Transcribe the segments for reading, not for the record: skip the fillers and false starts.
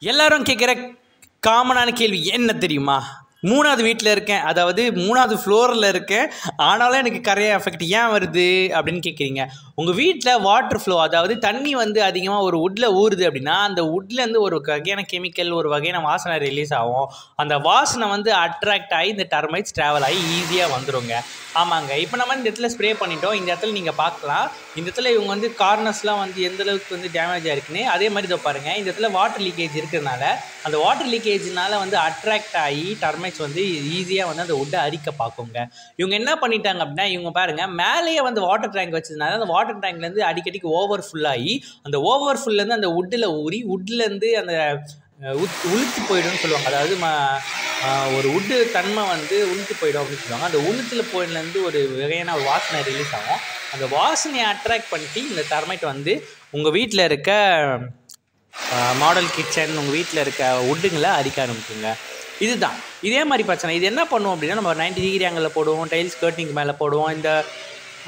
எல்லாரும் கேட்குற காமனான கேள்வி என்ன தெரியுமா? 3வது வீட்டில் இருக்கேன், அதாவது 3வது ஃப்ளோரில் இருக்கேன், ஆனாலும் எனக்கு கரையை எஃபெக்ட் ஏன் வருது அப்படின்னு கேட்குறீங்க. உங்கள் வீட்டில் வாட்டர் ஃப்ளோ, அதாவது தண்ணி வந்து அதிகமாக ஒரு வுட்டில் ஊறுது அப்படின்னா அந்த வுட்லேருந்து ஒரு வகையான கெமிக்கல், ஒரு வகையான வாசனை ரிலீஸ் ஆகும். அந்த வாசனை வந்து அட்ராக்ட் ஆகி இந்த டர்மைட்ஸ் ட்ராவல் ஆகி ஈஸியாக வந்துடுங்க. ஆமாங்க, இப்போ நம்ம இந்த இடத்துல ஸ்ப்ரே பண்ணிட்டோம். இந்த இடத்துல நீங்கள் பார்க்கலாம், இந்த இடத்துல இவங்க வந்து கார்னர்ஸ்லாம் வந்து எந்த அளவுக்கு வந்து டேமேஜ் ஆகிருக்குன்னு. அதே மாதிரி இதை பாருங்கள், இந்த இடத்துல வாட்டர் லீக்கேஜ் இருக்கிறதுனால அந்த வாட்டர் லீக்கேஜ்னால வந்து அட்ராக்ட் ஆகி டர்மைட்ஸ் வந்து ஈஸியாக வந்து அந்த வுட்டை அரிக்க பார்க்குங்க. இவங்க என்ன பண்ணிட்டாங்க அப்படின்னா, இவங்க பாருங்கள், மேலேயே வந்து வாட்டர் டேங்க் வச்சதுனால அந்த வாட்டர் டேங்க்லேருந்து அடிக்கடிக்கு ஓவர் ஃபுல்லாகி அந்த ஓவர் ஃபுல்லேருந்து அந்த வுட்டில் ஊறி வுட்லேருந்து அந்த உளுத்து போயிடும்னு சொல்லுவாங்க. அதாவது ஒரு வுட்டு தன்மை வந்து உளுத்து போயிடும் அப்படின்னு சொல்லுவாங்க. அந்த உளுத்தில் போயிலேருந்து ஒரு வகையான வாசனை ரிலீஸ் ஆகும். அந்த வாசனையை அட்ராக்ட் பண்ணிட்டு இந்த டர்மைட் வந்து உங்கள் வீட்டில் இருக்க மாடல் கிச்சன், உங்கள் வீட்டில் இருக்க வுட்டுங்களை அரிக்க ஆரம்பிக்குங்க. இதுதான் இதே மாதிரி பிரச்சனை. இது என்ன பண்ணுவோம் அப்படின்னா, நம்ம 90 டிகிரி ஆங்கிளில் போடுவோம், டைல்ஸ் கர்ட்டிங் மேலே போடுவோம். இந்த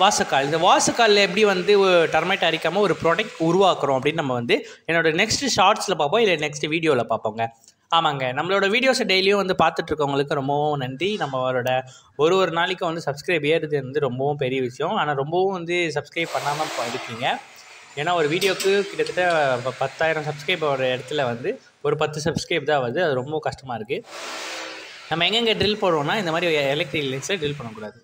வாசக்காலில் எப்படி வந்து டர்மைட் அரிக்காமல் ஒரு ப்ராடக்ட் உருவாக்குறோம் அப்படின்னு நம்ம வந்து என்னோடய நெக்ஸ்ட் ஷார்ட்ஸில் பார்ப்போம், இல்லை நெக்ஸ்ட் வீடியோவில் பார்ப்போங்க. ஆமாங்க, நம்மளோட வீடியோஸை டெய்லியும் வந்து பார்த்துட்ருக்கவங்களுக்கு ரொம்பவும் நன்றி. நம்மளோட ஒரு நாளைக்கும் வந்து சப்ஸ்கிரைப் ஏறுது வந்து ரொம்பவும் பெரிய விஷயம். ஆனால் ரொம்பவும் வந்து சப்ஸ்கிரைப் பண்ணாமல் இருக்கீங்க. ஏன்னா ஒரு வீடியோவுக்கு கிட்டத்தட்ட 10,000 சப்ஸ்கிரைப் ஒரு இடத்துல வந்து ஒரு 10 சப்ஸ்கிரைப் தான் வருது. அது ரொம்ப கஷ்டமாக இருக்குது. நம்ம எங்கெங்கே ட்ரில் போடுவோம்னா இந்த மாதிரி எலக்ட்ரிக் லைன்ஸில் ட்ரில் பண்ணக்கூடாது.